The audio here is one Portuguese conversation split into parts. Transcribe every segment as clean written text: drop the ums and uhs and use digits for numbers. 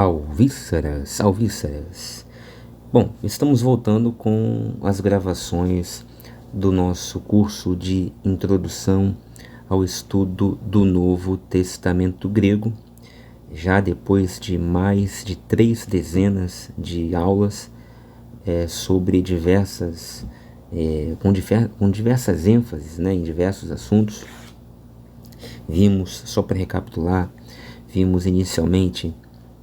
Alvíceras, alvíceras. Bom, estamos voltando com as gravações do nosso curso de introdução ao estudo do Novo Testamento grego, já depois de mais de 3 dezenas de aulas sobre diversas, com diversas ênfases, em diversos assuntos. Vimos, só para recapitular, vimos inicialmente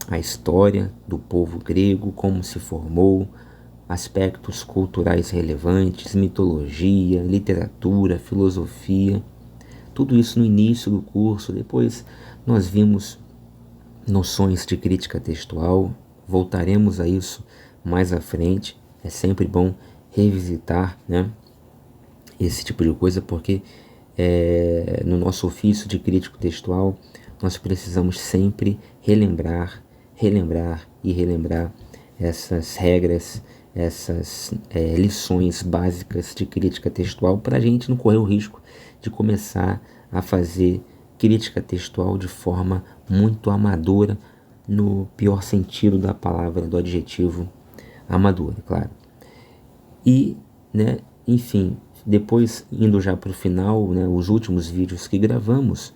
a história do povo grego, como se formou, aspectos culturais relevantes, mitologia, literatura, filosofia, tudo isso no início do curso. Depois nós vimos noções de crítica textual, voltaremos a isso mais à frente. É sempre bom revisitar, esse tipo de coisa, porque no nosso ofício de crítico textual nós precisamos sempre relembrar essas regras, essas lições básicas de crítica textual, para a gente não correr o risco de começar a fazer crítica textual de forma muito amadora, no pior sentido da palavra, do adjetivo amadora, claro. E, enfim, depois indo já para o final, os últimos vídeos que gravamos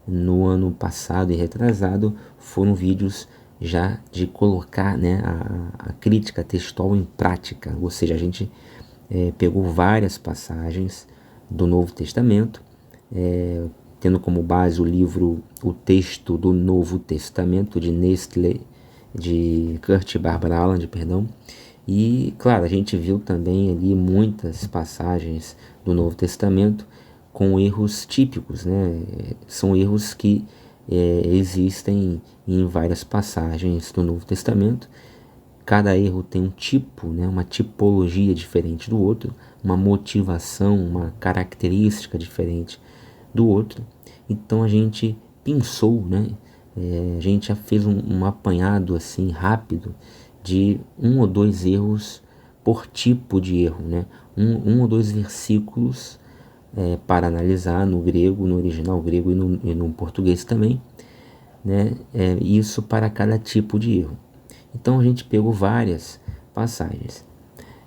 no ano passado e retrasado foram vídeos já de colocar a crítica textual em prática, ou seja, a gente pegou várias passagens do Novo Testamento, tendo como base o livro O Texto do Novo Testamento, de Kurt Barbara Alland, e claro, a gente viu também ali muitas passagens do Novo Testamento com erros típicos, são erros que existem em várias passagens do Novo Testamento. Cada erro tem um tipo, uma tipologia diferente do outro, uma motivação, uma característica diferente do outro. Então a gente pensou, a gente já fez um apanhado assim rápido de 1 ou 2 erros por tipo de erro, um ou 2 versículos para analisar no grego, no original grego e no português também, isso para cada tipo de erro. Então a gente pegou várias passagens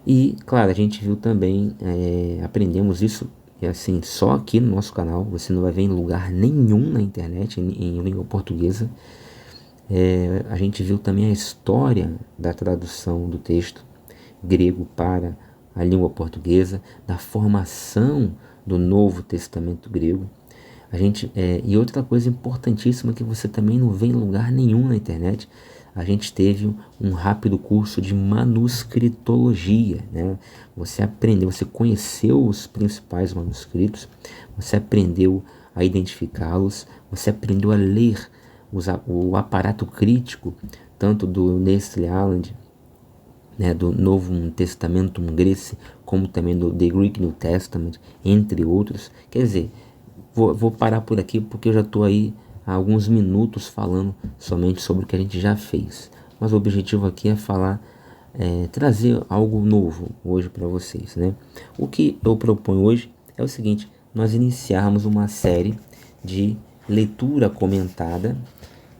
e, claro, a gente viu também, aprendemos isso, e assim, só aqui no nosso canal, você não vai ver em lugar nenhum na internet em língua portuguesa. A gente viu também a história da tradução do texto grego para a língua portuguesa, da formação do Novo Testamento grego. E outra coisa importantíssima que você também não vê em lugar nenhum na internet, a gente teve um rápido curso de manuscritologia, Você aprendeu, você conheceu os principais manuscritos, você aprendeu a identificá-los, você aprendeu a ler o aparato crítico, tanto do Nestle Aland, do Novo Testamento Grece, como também do The Greek New Testament, entre outros. Quer dizer, vou parar por aqui porque eu já estou aí há alguns minutos falando somente sobre o que a gente já fez. Mas o objetivo aqui é falar, trazer algo novo hoje para vocês, O que eu proponho hoje é o seguinte: nós iniciarmos uma série de leitura comentada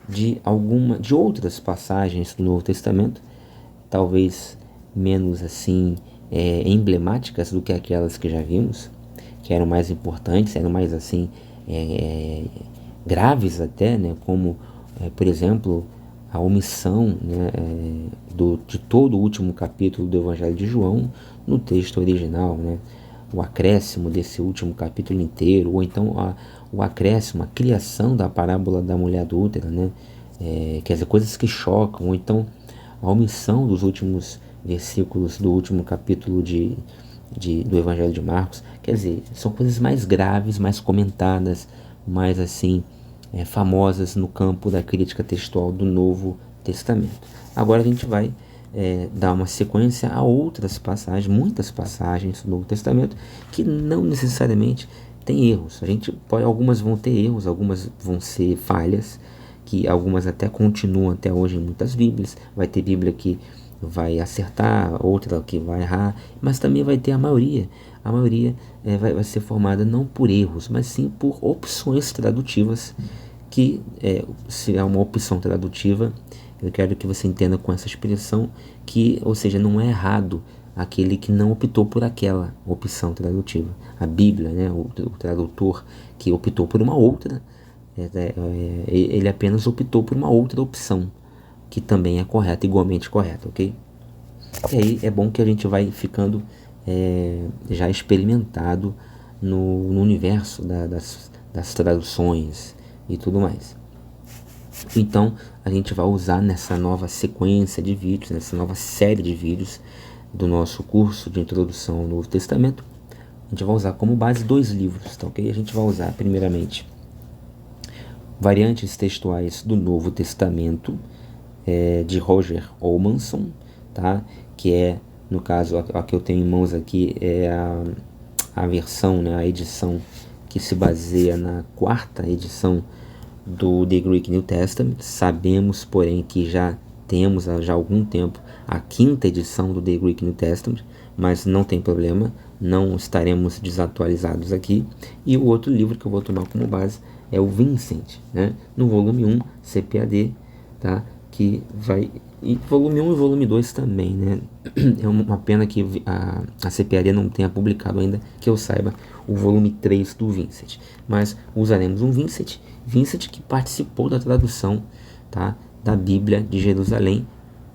de outras passagens do Novo Testamento, talvez menos assim emblemáticas do que aquelas que já vimos, que eram mais importantes, eram mais assim graves até, como por exemplo a omissão de todo o último capítulo do Evangelho de João no texto original, o acréscimo desse último capítulo inteiro, ou então o acréscimo, a criação da parábola da mulher adúltera, quer dizer, coisas que chocam, ou então a omissão dos últimos versículos do último capítulo do Evangelho de Marcos. Quer dizer, são coisas mais graves, mais comentadas, mais assim famosas no campo da crítica textual do Novo Testamento. Agora a gente vai dar uma sequência a outras passagens, muitas passagens do Novo Testamento que não necessariamente tem erros. Algumas vão ter erros, algumas vão ser falhas, que algumas até continuam até hoje em muitas Bíblias. Vai ter Bíblia que vai acertar, outra que vai errar, mas também vai ter a maioria. A maioria vai ser formada não por erros, mas sim por opções tradutivas, que se há uma opção tradutiva Eu quero que você entenda com essa expressão que, ou seja, não é errado aquele que não optou por aquela opção tradutiva. A Bíblia, né, o tradutor que optou por uma outra, ele apenas optou por uma outra opção, que também é correta, igualmente correta, ok? E aí é bom que a gente vai ficando já experimentado no universo das traduções e tudo mais. Então a gente vai usar nessa nova sequência de vídeos, nessa nova série de vídeos do nosso curso de introdução ao Novo Testamento, a gente vai usar como base 2 livros, tá ok? A gente vai usar primeiramente Variantes Textuais do Novo Testamento, de Roger Olmanson, tá? Que é, no caso, a que eu tenho em mãos aqui é a versão, né, a edição que se baseia na 4ª edição do The Greek New Testament. Sabemos, porém, que já temos já há algum tempo a 5ª edição do The Greek New Testament, mas não tem problema, não estaremos desatualizados aqui. E o outro livro que eu vou tomar como base é o Vincent, né, no volume 1, CPAD, tá? Que vai... E volume 1 e volume 2 também, né? É uma pena que a CPAD não tenha publicado ainda, que eu saiba, o volume 3 do Vincent. Mas usaremos um Vincent que participou da tradução, tá, da Bíblia de Jerusalém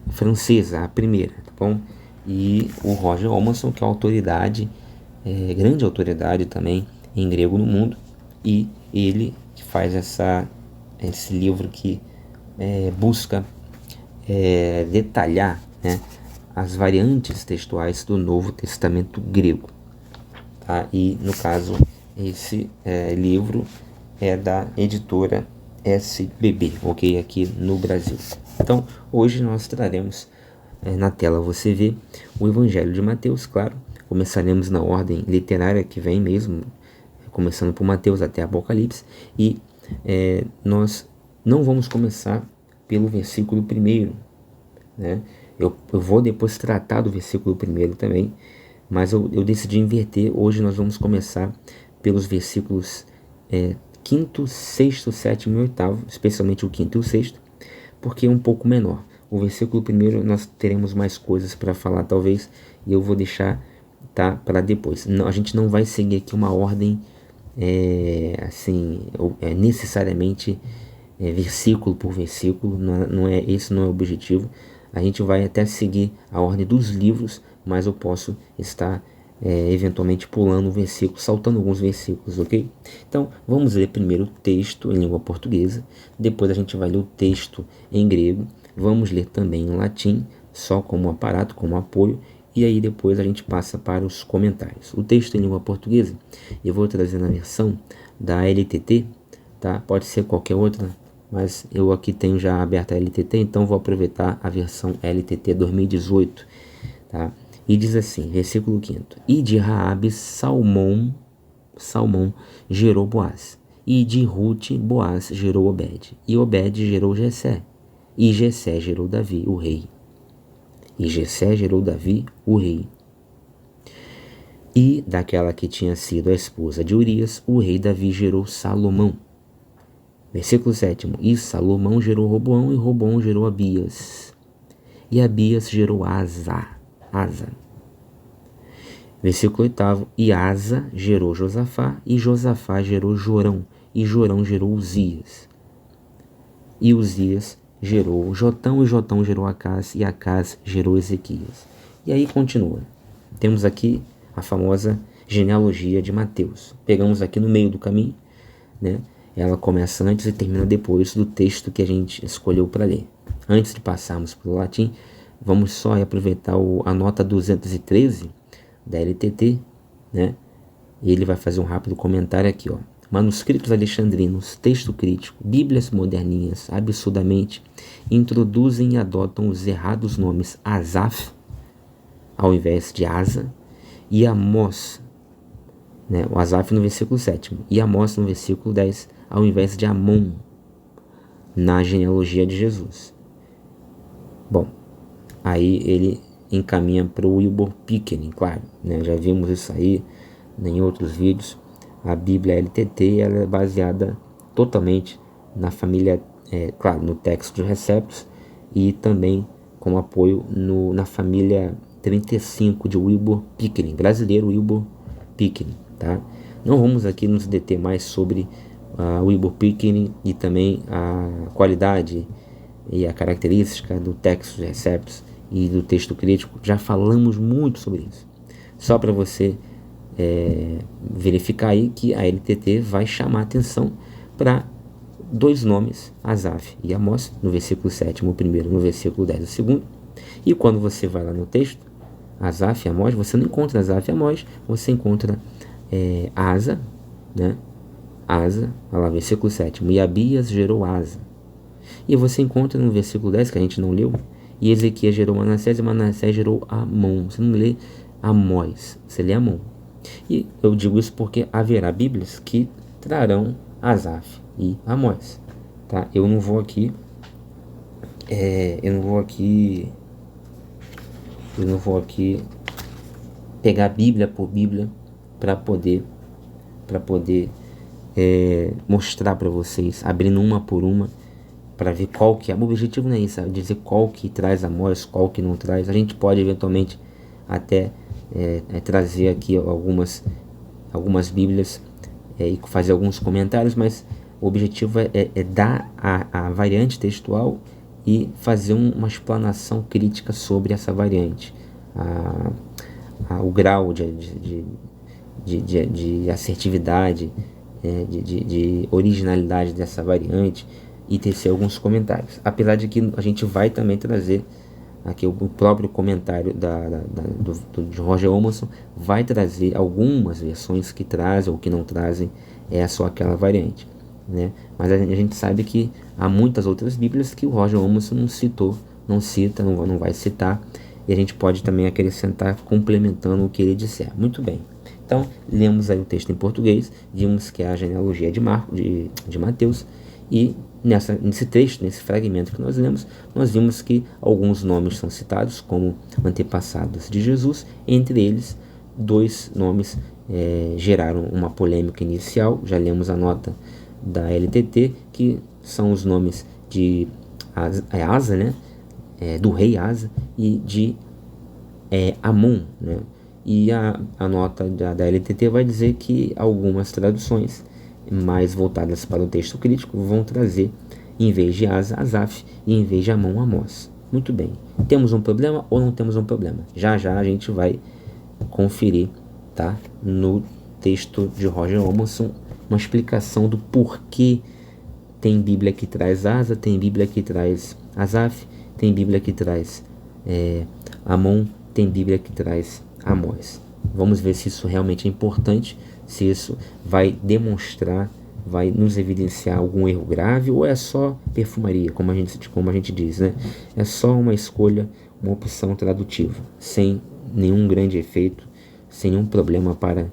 francesa, a primeira, tá bom? E o Roger Olmanson, que é autoridade, grande autoridade também em grego no mundo, e ele que faz esse livro que busca detalhar, né, as variantes textuais do Novo Testamento grego, tá? E no caso esse livro é da editora SBB, ok? Aqui no Brasil. Então hoje nós traremos na tela, você vê o Evangelho de Mateus, claro. Começaremos na ordem literária que vem mesmo, começando por Mateus até Apocalipse, e nós não vamos começar pelo versículo 1, né? Eu vou depois tratar do versículo 1 também, mas eu decidi inverter. Hoje nós vamos começar pelos versículos 5º, 6º, 7º e 8º, especialmente o 5º e o 6º, porque é um pouco menor. O versículo 1 nós teremos mais coisas para falar talvez, e eu vou deixar, tá, para depois. Não, a gente não vai seguir aqui uma ordem necessariamente versículo por versículo, esse não é o objetivo. A gente vai até seguir a ordem dos livros, mas eu posso estar eventualmente pulando um versículo, saltando alguns versículos, ok? Então vamos ler primeiro o texto em língua portuguesa, depois a gente vai ler o texto em grego, vamos ler também em latim, só como aparato, como apoio, e aí depois a gente passa para os comentários. O texto em língua portuguesa eu vou trazer na versão da LTT, tá? Pode ser qualquer outra, mas eu aqui tenho já aberta a LTT, então vou aproveitar a versão LTT 2018, tá? E diz assim, versículo 5º: E de Raabe Salmão gerou Boaz, e de Rute Boaz gerou Obed, e Obed gerou Jessé, e Jessé gerou Davi, o rei. E Jessé gerou Davi, o rei. E daquela que tinha sido a esposa de Urias, o rei Davi gerou Salomão. Versículo 7º: E Salomão gerou Roboão, e Roboão gerou Abias. E Abias gerou Asa. Versículo 8º: E Asa gerou Josafá, e Josafá gerou Jorão, e Jorão gerou Uzias. E Uzias gerou Jotão, e Jotão gerou Acás, e Acás gerou Ezequias. E aí continua. Temos aqui a famosa genealogia de Mateus. Pegamos aqui no meio do caminho, né? Ela começa antes e termina depois do texto que a gente escolheu para ler. Antes de passarmos para o latim, vamos só aproveitar a nota 213 da LTT, né? Ele vai fazer um rápido comentário aqui, ó. Manuscritos alexandrinos, texto crítico, bíblias moderninhas, absurdamente, introduzem e adotam os errados nomes Asaf, ao invés de Asa, e Amós, né? O Asaf no versículo 7º, e Amós no versículo 10, ao invés de Amon, na genealogia de Jesus. Bom, aí ele encaminha para o Wilbur Pickering, claro, né? Já vimos isso aí em outros vídeos. A Bíblia LTT ela é baseada totalmente na família, claro, no texto de Receptus, e também com apoio na família 35 de Wilbur Pickering, brasileiro Wilbur Pickering, tá? Não vamos aqui nos deter mais sobre Wilbur Pickering e também a qualidade e a característica do Textus Receptus e do texto crítico. Já falamos muito sobre isso. Só para você verificar aí que a LTT vai chamar atenção para dois nomes, Asaf e Amós, no versículo 7 o primeiro, no versículo 10 o segundo. E quando você vai lá no texto, Asaf e Amós, você não encontra Asaf e Amós, você encontra Asa, né? Asa, olha lá, versículo 7, e Abias gerou Asa. E você encontra no versículo 10, que a gente não leu, e Ezequias gerou Manassés, e Manassés gerou Amon. Você não lê Amós, você lê Amon. E eu digo isso porque haverá Bíblias que trarão Asaf e Amós, tá? Eu não vou aqui pegar Bíblia por Bíblia para poder mostrar para vocês, abrindo uma por uma, para ver qual que é. O objetivo não é isso, é dizer qual que traz Amós, qual que não traz. A gente pode eventualmente até trazer aqui algumas Bíblias e fazer alguns comentários, mas o objetivo é dar a variante textual e fazer uma explanação crítica sobre essa variante, o grau de assertividade, de originalidade dessa variante, e tecer alguns comentários. Apesar de que a gente vai também trazer aqui o próprio comentário de Roger Olmsson vai trazer algumas versões que trazem ou que não trazem só aquela variante, né? Mas a gente sabe que há muitas outras Bíblias que o Roger Olmsson não cita, não vai citar, e a gente pode também acrescentar complementando o que ele disser. Muito bem. Então, lemos aí o texto em português, vimos que é a genealogia de Mateus, e nesse texto, nesse fragmento que nós lemos, nós vimos que alguns nomes são citados como antepassados de Jesus. Entre eles, dois nomes geraram uma polêmica inicial. Já lemos a nota da LTT, que são os nomes de Asa, né? Do rei Asa, e de Amon, né? E a nota da LTT vai dizer que algumas traduções mais voltadas para o texto crítico vão trazer, em vez de Asa, Asaf, e em vez de Amon, Amós. Muito bem. Temos um problema ou não temos um problema? Já já a gente vai conferir, tá? No texto de Roger Olmsson, uma explicação do porquê tem Bíblia que traz Asa, tem Bíblia que traz Asaf, tem Bíblia que traz Amon, tem Bíblia que traz Amós. Vamos ver se isso realmente é importante, se isso vai demonstrar, vai nos evidenciar algum erro grave, ou é só perfumaria, como a gente diz, né? É só uma escolha, uma opção tradutiva, sem nenhum grande efeito, sem nenhum problema para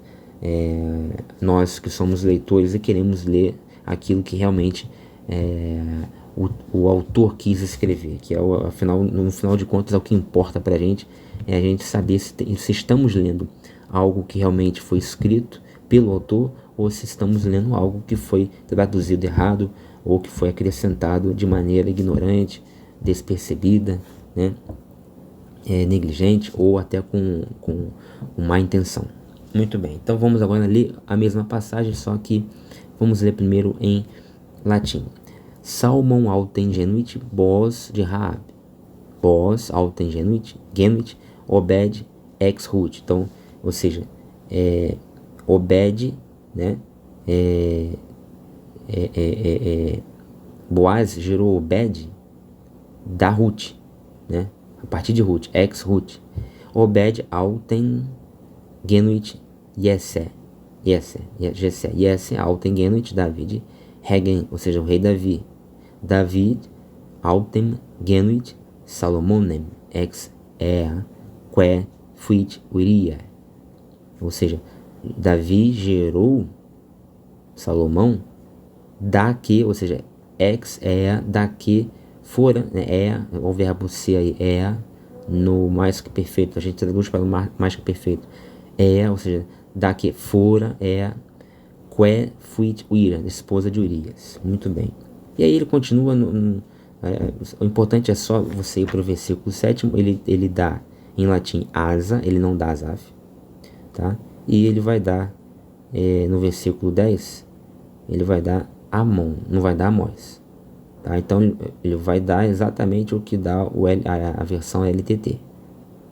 nós que somos leitores e queremos ler aquilo que realmente o autor quis escrever, que é no final de contas é o que importa para a gente gente saber se estamos lendo algo que realmente foi escrito pelo autor, ou se estamos lendo algo que foi traduzido errado, ou que foi acrescentado de maneira ignorante, despercebida, né? Negligente, ou até com má intenção. Muito bem, então vamos agora ler a mesma passagem, só que vamos ler primeiro em latim. Salmon autem genuit Boaz de Raab. Boaz autem genuit Obed ex Ruth. Então, ou seja, Obed, né? Boaz gerou Obed da Ruth, né? A partir de Ruth, ex Ruth. Obed autem genuit Jessé, autem genuit David Regen, ou seja, o rei Davi. David autem genuit Salomonem ex que fuit Uria. Ou seja, Davi gerou Salomão da que, ou seja, ex da que fora, né? O verbo ser aí no mais que perfeito, a gente traduz para o mais que perfeito, ou seja, da que fora que fuit Uria, esposa de Urias. Muito bem. E aí ele continua O importante é só você ir para o versículo 7, ele dá em latim asa, ele não dá asaf, tá? E ele vai dar, no versículo 10, ele vai dar Amon, não vai dar Amós, tá? Então ele vai dar exatamente o que dá a versão LTT,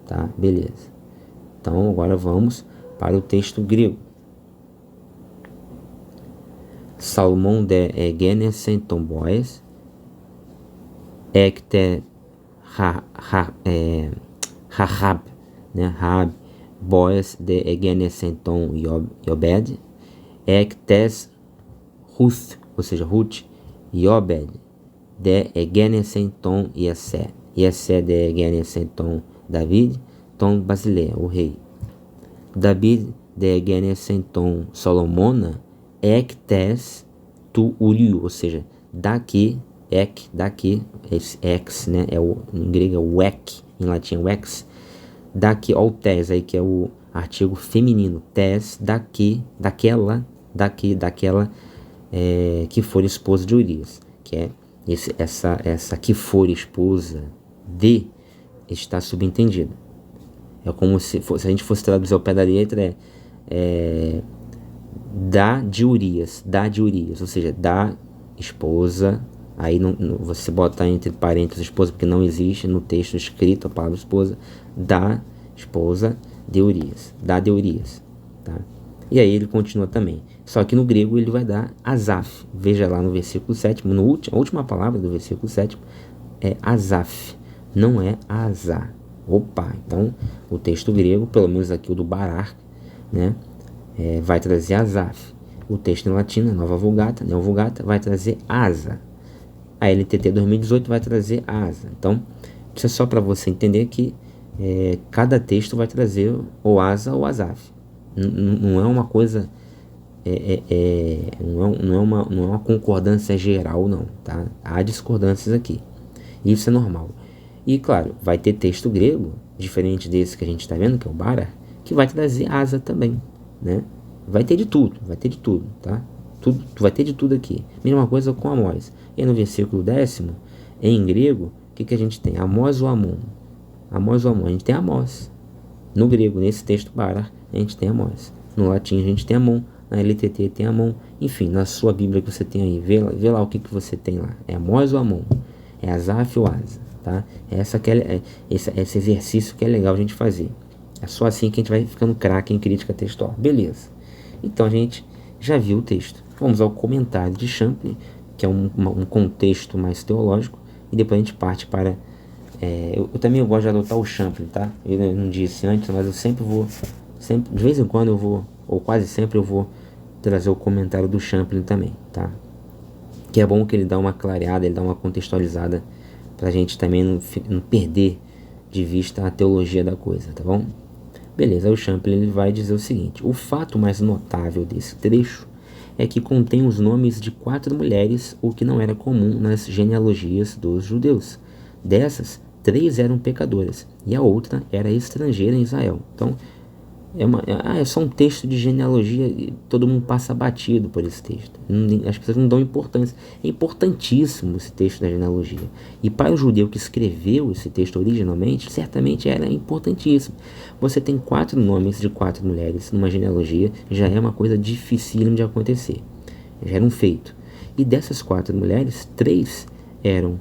tá? Beleza. Então agora vamos para o texto grego. Salmon de Egenes Tomboes, Ekte Rahab, né? Rahab, Boes de Egenes Yobed, Ektes Ruth, ou seja, Ruth, Yobed, de Egenesenton Yessé. Yessé de Egenesenton David, Tom Basileia, o rei. David de Egenesenton Solomona, Ektes tu Uriu, ou seja, daqui, daqui, esse ex, né, em grego é o ek, em latim é o ex, daqui, ó o tes aí, que é o artigo feminino, tes, daqui, daquela, que for esposa de Urias, que é essa que for esposa de, está subentendido. É como se a gente fosse traduzir ao pé da letra, da de Urias, ou seja, da esposa, aí você bota entre parênteses esposa, porque não existe no texto escrito a palavra esposa, da esposa de Urias, tá? E aí ele continua também, só que no grego ele vai dar Asaf, veja lá no versículo 7, a última palavra do versículo 7 é Asaf, não é Asa. Opa, então o texto grego, pelo menos aqui o do Barar, né, vai trazer Asaf. O texto em latim, Nova Vulgata, Neovulgata, vai trazer Asa. A LTT 2018 vai trazer Asa. Então, isso é só para você entender que cada texto vai trazer ou Asa ou Asaf. Não é uma coisa, não é uma concordância geral, não, tá? Há discordâncias aqui. Isso é normal. E claro, vai ter texto grego, diferente desse que a gente está vendo, que é o Bara, que vai trazer Asa também, né? Vai ter de tudo, tá? Vai ter de tudo aqui. Mesma coisa com Amós. E no versículo 10º, em grego, o que a gente tem? Amós ou Amon? Amós ou Amon? A gente tem Amós. No grego, nesse texto Bara, a gente tem Amós. No latim, a gente tem Amon. Na LTT tem Amon. Enfim, na sua Bíblia que você tem aí, vê lá o que você tem lá. É Amós ou Amon? É Asaf ou Asa, tá? Esse exercício que é legal a gente fazer. É só assim que a gente vai ficando craque em crítica textual. Beleza. Então a gente já viu o texto. Vamos ao comentário de Champlin, que é um contexto mais teológico, e depois a gente parte para... eu também gosto de adotar o Champlin, tá? Eu não disse antes, mas eu sempre vou... de vez em quando eu vou, ou quase sempre eu vou trazer o comentário do Champlin também, tá? Que é bom que ele dá uma clareada, ele dá uma contextualizada, pra gente também não perder de vista a teologia da coisa, tá bom? Beleza, o Champlin ele vai dizer o seguinte: o fato mais notável desse trecho é que contém os nomes de 4 mulheres, o que não era comum nas genealogias dos judeus. Dessas, 3 eram pecadoras e a outra era estrangeira em Israel. Então, é só um texto de genealogia e todo mundo passa batido por esse texto. As pessoas não dão importância. É importantíssimo esse texto da genealogia. E para o judeu que escreveu esse texto originalmente, certamente era importantíssimo. Você tem 4 nomes de 4 mulheres numa genealogia, já é uma coisa dificílima de acontecer. Já era um feito. E dessas 4 mulheres, 3 eram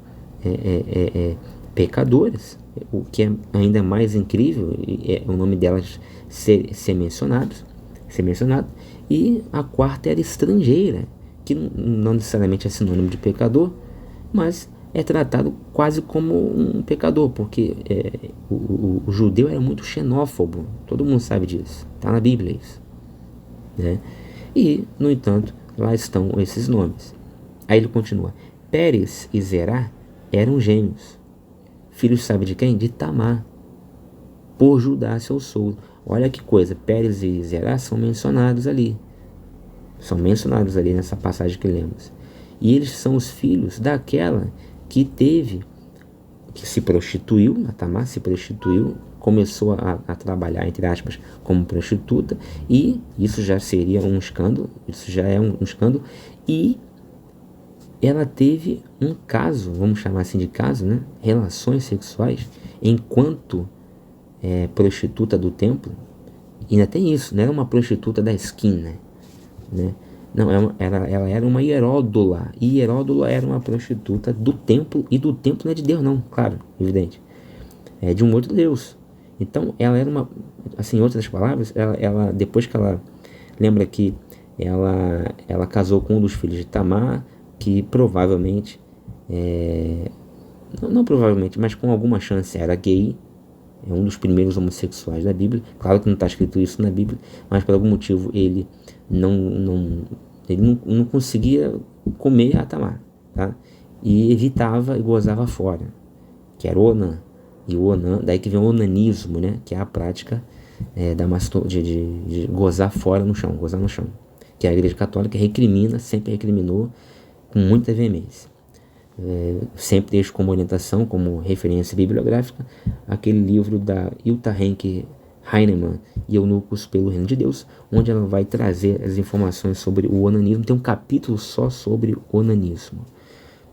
pecadoras, o que é ainda mais incrível é o nome delas ser mencionado, e a 4ª era estrangeira, que não necessariamente é sinônimo de pecador, mas é tratado quase como um pecador, porque o judeu era muito xenófobo, todo mundo sabe disso, está na Bíblia isso, né? E, no entanto, lá estão esses nomes. Aí ele continua: Pérez e Zerá eram gêmeos, filhos sabe de quem? De Tamar, por Judá seu sogro. Olha que coisa, Pérez e Zerá são mencionados ali nessa passagem que lemos. E eles são os filhos daquela que se prostituiu, a Tamar se prostituiu, começou a trabalhar, entre aspas, como prostituta, e isso já seria um escândalo, isso já é um escândalo, e ela teve um caso, vamos chamar assim de caso, né? Relações sexuais, enquanto prostituta do templo. E ainda tem isso, não era uma prostituta da esquina, né? Não, ela era uma hieródola. E hieródola era uma prostituta do templo, e do templo não é de Deus não, claro, evidente. É de um outro Deus. Então ela era uma, assim, em outras palavras, ela depois que ela, lembra que ela casou com um dos filhos de Tamar, que provavelmente, não provavelmente, mas com alguma chance era gay, é um dos primeiros homossexuais da Bíblia. Claro que não está escrito isso na Bíblia, mas por algum motivo ele não conseguia comer a Tamar, tá? E evitava e gozava fora, que era o Onã. E o Onã, daí que vem o onanismo, né? Que é a prática de gozar fora no chão, gozar no chão. Que a Igreja Católica recrimina, sempre recriminou com muita veemência. Sempre deixo como orientação, como referência bibliográfica, aquele livro da Jutta Henke Heinemann, Eunucos pelo Reino de Deus, onde ela vai trazer as informações sobre o onanismo. Tem um capítulo só sobre o onanismo.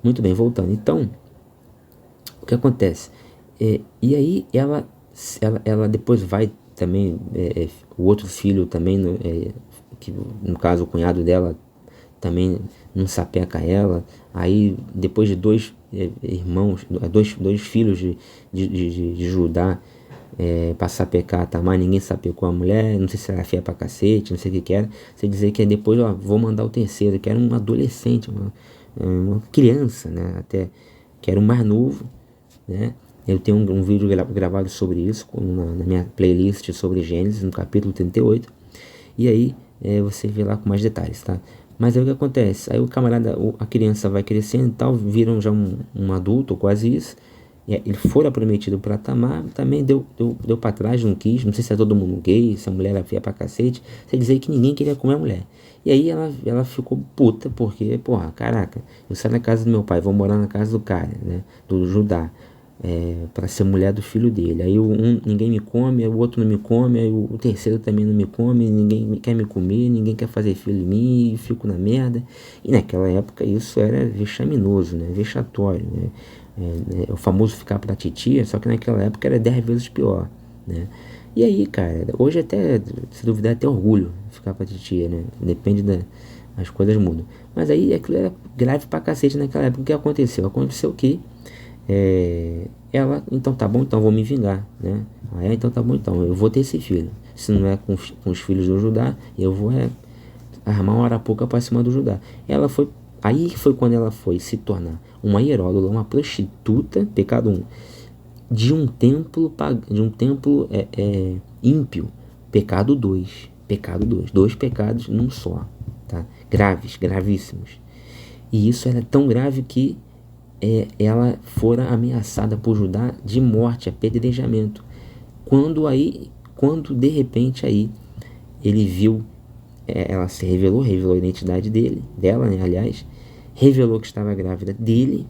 Muito bem, voltando. Então, o que acontece? E aí ela depois vai também, o outro filho também, que no caso o cunhado dela, também não sapeca ela. Aí depois de dois irmãos, dois filhos de Judá passar a pecar, tá? Mas ninguém sapecou a mulher, não sei se era feia pra cacete, não sei o que era. Você dizer que depois, ó, vou mandar o terceiro, que era um adolescente, uma criança, né? Até que era o mais novo, né? Eu tenho um vídeo gravado sobre isso na minha playlist sobre Gênesis, no capítulo 38. E aí você vê lá com mais detalhes, tá? Mas aí o que acontece? Aí o camarada, a criança vai crescendo e tal, viram já um adulto, ou quase isso. Ele fora prometido para Tamar, também deu para trás, não quis. Não sei se é todo mundo gay, se a mulher era feia pra cacete. Você dizer que ninguém queria comer a mulher. E aí ela ficou puta, porque, porra, caraca, eu saio da casa do meu pai, vou morar na casa do cara, né? Do Judá. Para ser mulher do filho dele. Aí ninguém me come, o outro não me come, aí o terceiro também não me come, ninguém quer me comer, ninguém quer fazer filho de mim, e fico na merda. E naquela época isso era vexaminoso, né? Vexatório, né? O famoso ficar pra titia, só que naquela época era 10 vezes pior, né? E aí, cara, hoje até, se duvidar, até orgulho ficar pra titia, né? Depende as coisas mudam. Mas aí aquilo era grave pra cacete naquela época. O que aconteceu? Aconteceu que ela, então tá bom, então vou me vingar, né? Então tá bom, então eu vou ter esse filho. Se não é com os filhos do Judá, eu vou armar uma arapuca pra cima do Judá. Aí foi quando ela foi se tornar uma hieródola, uma prostituta, pecado 1, de um templo ímpio, pecado 2, dois pecados num só, tá? Graves, gravíssimos. E isso era tão grave que ela fora ameaçada por Judá de morte, apedrejamento. Quando de repente aí ele viu, ela se revelou a identidade dela, né, aliás, revelou que estava grávida dele,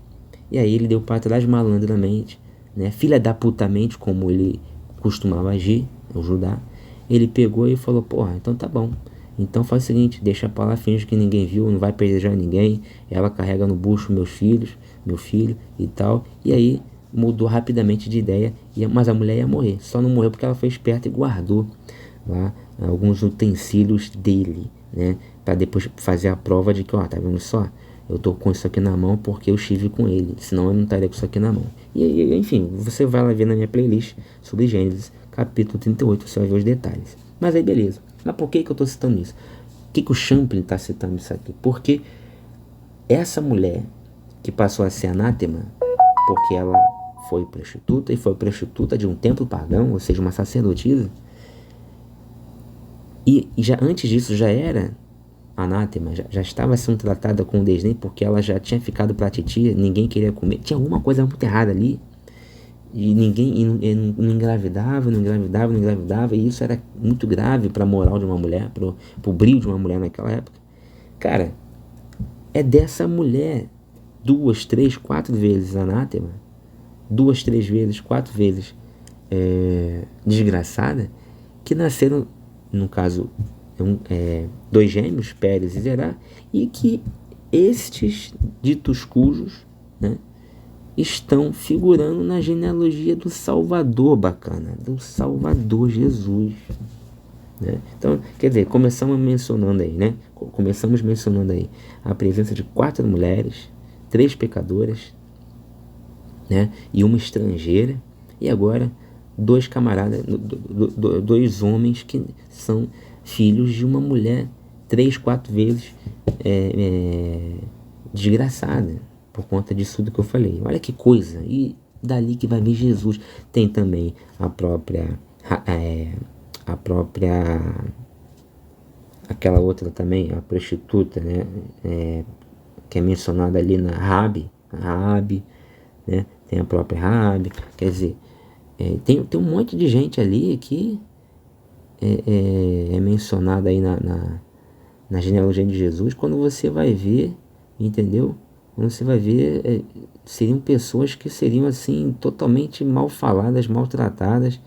e aí ele deu para trás malandramente, né, filha da putamente, como ele costumava agir, o Judá. Ele pegou e falou, porra, então tá bom. Então faz o seguinte, deixa pra lá, finge que ninguém viu, não vai apedrejar ninguém. Ela carrega no bucho meu filho e tal. E aí mudou rapidamente de ideia, mas a mulher ia morrer. Só não morreu porque ela foi esperta e guardou lá alguns utensílios dele, né? Pra depois fazer a prova de que, ó, tá vendo só? Eu tô com isso aqui na mão porque eu estive com ele, senão eu não estaria com isso aqui na mão. E enfim, você vai lá ver na minha playlist sobre Gênesis, capítulo 38, você vai ver os detalhes. Mas aí beleza. Mas por que eu tô citando isso? Por que o Champlin tá citando isso aqui? Porque essa mulher que passou a ser anátema, porque ela foi prostituta, e foi prostituta de um templo pagão, ou seja, uma sacerdotisa, e já antes disso já era anátema, já estava sendo tratada com desdém, porque ela já tinha ficado pra titia, ninguém queria comer, tinha alguma coisa muito errada ali, e ninguém não engravidava, e isso era muito grave para a moral de uma mulher, pro brilho de uma mulher naquela época. Cara, é dessa mulher 2, 3, 4 vezes anátema, 2, 3 vezes, 4 vezes desgraçada, que nasceram, no caso, 2 gêmeos, Pérez e Zerá, e que estes ditos cujos, né, estão figurando na genealogia do Salvador, bacana, do Salvador Jesus, né? Então, quer dizer, começamos mencionando aí a presença de 4 mulheres, 3 pecadoras, né, e uma estrangeira, e agora 2 camaradas, 2 homens que são filhos de uma mulher 3, 4 vezes desgraçada, por conta disso tudo que eu falei. Olha que coisa! E dali que vai vir Jesus. Tem também a própria aquela outra também, a prostituta, né, que é mencionada ali na Raabe, né, tem a própria Raabe, quer dizer, tem um monte de gente ali que é mencionada aí na genealogia de Jesus. Quando você vai ver, entendeu? Quando você vai ver, seriam pessoas que seriam assim totalmente mal faladas, maltratadas,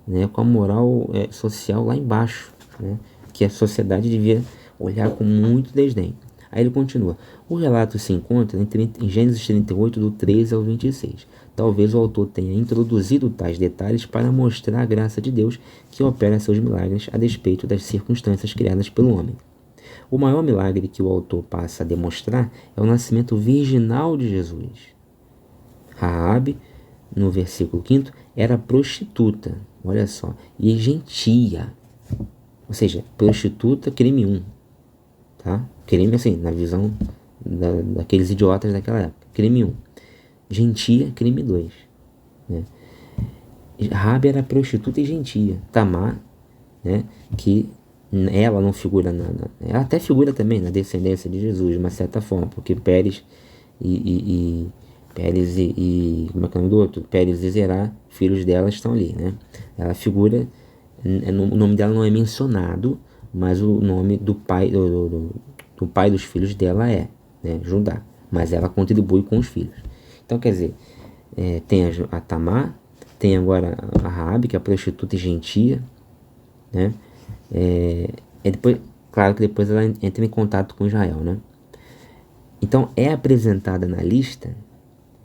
né, com a moral social lá embaixo, né, que a sociedade devia olhar com muito desdém. Aí ele continua: o relato se encontra em Gênesis 38, do 13 ao 26. Talvez o autor tenha introduzido tais detalhes para mostrar a graça de Deus que opera seus milagres a despeito das circunstâncias criadas pelo homem. O maior milagre que o autor passa a demonstrar é o nascimento virginal de Jesus. Raabe, no versículo 5º, era prostituta, olha só, e gentia. Ou seja, prostituta, crime 1. Tá? Crime assim, na visão daqueles idiotas daquela época. Crime 1. Gentia, crime 2. Né? Raabe era prostituta e gentia. Tamar, né, que ela não figura ela até figura também na descendência de Jesus, de uma certa forma, porque Pérez e como é que é o nome do outro? Pérez e Zerá, filhos dela, estão ali, né? Ela figura, o nome dela não é mencionado, mas o nome do pai do pai dos filhos dela né, Judá, mas ela contribui com os filhos. Então, quer dizer, tem a Tamar, tem agora a Raabe, que é a prostituta e gentia, né? Depois, claro que depois ela entra em contato com Israel, né? Então é apresentada na lista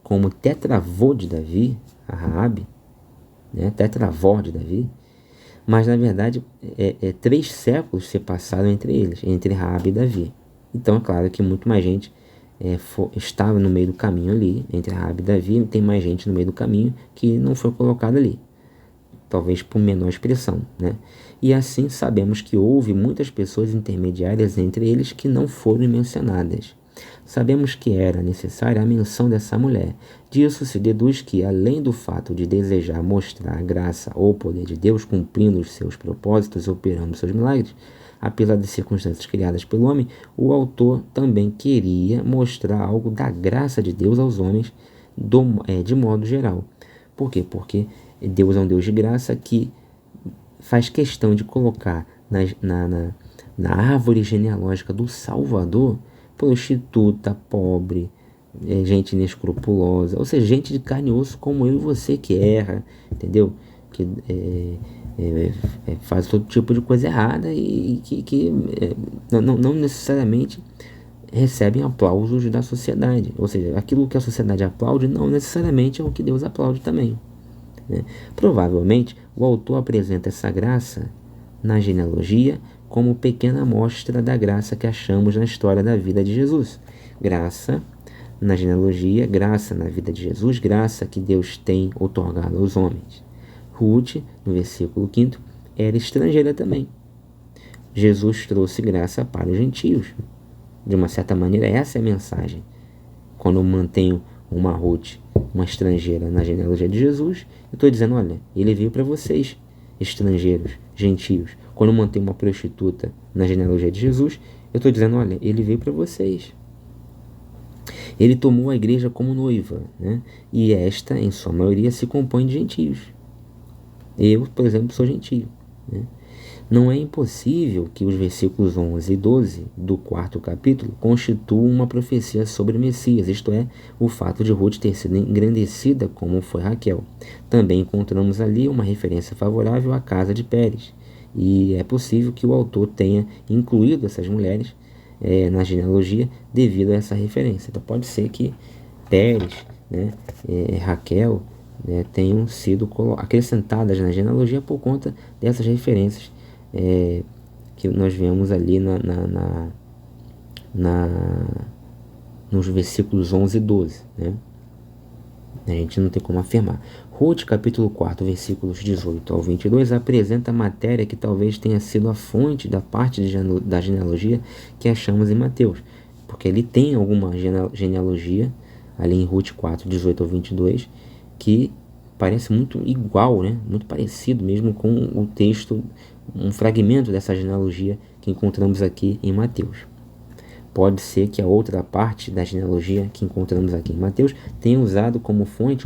como tetravô de Davi, a Raabe, né? Tetravó de Davi, mas na verdade 3 séculos se passaram entre eles, entre Raabe e Davi. Então é claro que muito mais gente estava no meio do caminho ali, entre Raabe e Davi, tem mais gente no meio do caminho que não foi colocada ali, talvez por menor expressão, né? E assim sabemos que houve muitas pessoas intermediárias entre eles que não foram mencionadas. Sabemos que era necessária a menção dessa mulher. Disso se deduz que, além do fato de desejar mostrar a graça ou o poder de Deus cumprindo os seus propósitos, operando seus milagres, apesar das circunstâncias criadas pelo homem, o autor também queria mostrar algo da graça de Deus aos homens de modo geral. Por quê? Porque Deus é um Deus de graça que faz questão de colocar na árvore genealógica do Salvador prostituta, pobre, gente inescrupulosa, ou seja, gente de carne e osso como eu e você, que erra, entendeu? Que faz todo tipo de coisa errada e que não necessariamente recebem aplausos da sociedade. Ou seja, aquilo que a sociedade aplaude não necessariamente é o que Deus aplaude também, né? Provavelmente o autor apresenta essa graça na genealogia como pequena amostra da graça que achamos na história da vida de Jesus. Graça na genealogia, graça na vida de Jesus, graça que Deus tem outorgado aos homens. Ruth, no versículo 5º, era estrangeira também. Jesus trouxe graça para os gentios. De uma certa maneira, essa é a mensagem. Quando eu mantenho uma Ruth, uma estrangeira, na genealogia de Jesus, eu estou dizendo, olha, ele veio para vocês, estrangeiros, gentios. Quando eu mantenho uma prostituta na genealogia de Jesus, eu estou dizendo, olha, ele veio para vocês. Ele tomou a igreja como noiva, né? E esta, em sua maioria, se compõe de gentios. Eu, por exemplo, sou gentio, né? Não é impossível que os versículos 11 e 12 do 4º capítulo constituam uma profecia sobre o Messias, isto é, o fato de Ruth ter sido engrandecida como foi Raquel. Também encontramos ali uma referência favorável à casa de Pérez, e é possível que o autor tenha incluído essas mulheres na genealogia devido a essa referência. Então pode ser que Pérez, né, Raquel, né, tenham sido acrescentadas na genealogia por conta dessas referências que nós vemos ali nos versículos 11 e 12, né? A gente não tem como afirmar. Ruth, capítulo 4, versículos 18 ao 22, apresenta a matéria que talvez tenha sido a fonte da parte da genealogia que achamos em Mateus, porque ele tem alguma genealogia ali em Ruth 4, 18 ao 22, que parece muito igual, né? Muito parecido mesmo com o texto, um fragmento dessa genealogia que encontramos aqui em Mateus. Pode ser que a outra parte da genealogia que encontramos aqui em Mateus tenha usado como fonte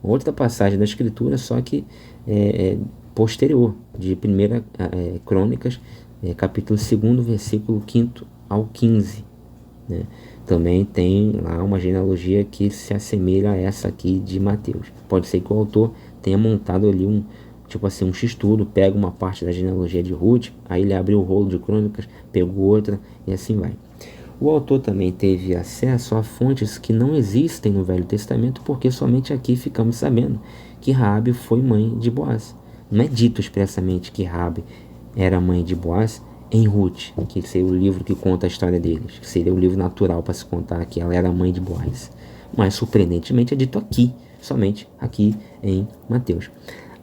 outra passagem da Escritura, só que posterior, de 1 Crônicas, capítulo 2, versículo 5 ao 15. Né? Também tem lá uma genealogia que se assemelha a essa aqui de Mateus. Pode ser que o autor tenha montado ali um X-tudo, pega uma parte da genealogia de Ruth, aí ele abre o rolo de Crônicas, pegou outra e assim vai. O autor também teve acesso a fontes que não existem no Velho Testamento, porque somente aqui ficamos sabendo que Raabe foi mãe de Boaz. Não é dito expressamente que Raabe era mãe de Boaz em Ruth, que seria o livro que conta a história deles, que seria o livro natural para se contar que ela era mãe de Boaz. Mas, surpreendentemente, é dito aqui, somente aqui em Mateus.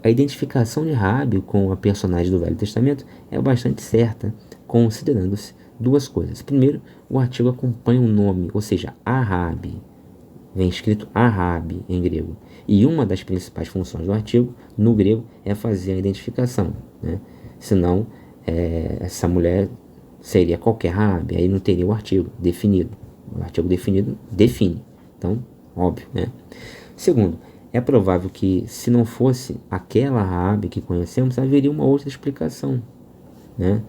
A identificação de Raabe com a personagem do Velho Testamento é bastante certa, considerando-se duas coisas. Primeiro, o artigo acompanha o nome, ou seja, Raabe. Vem escrito Raabe em grego. E uma das principais funções do artigo, no grego, é fazer a identificação, né? Senão, essa mulher seria qualquer Raabe, aí não teria o artigo definido. O artigo definido define. Então, óbvio, né? Segundo, é provável que, se não fosse aquela Raabe que conhecemos, haveria uma outra explicação, né?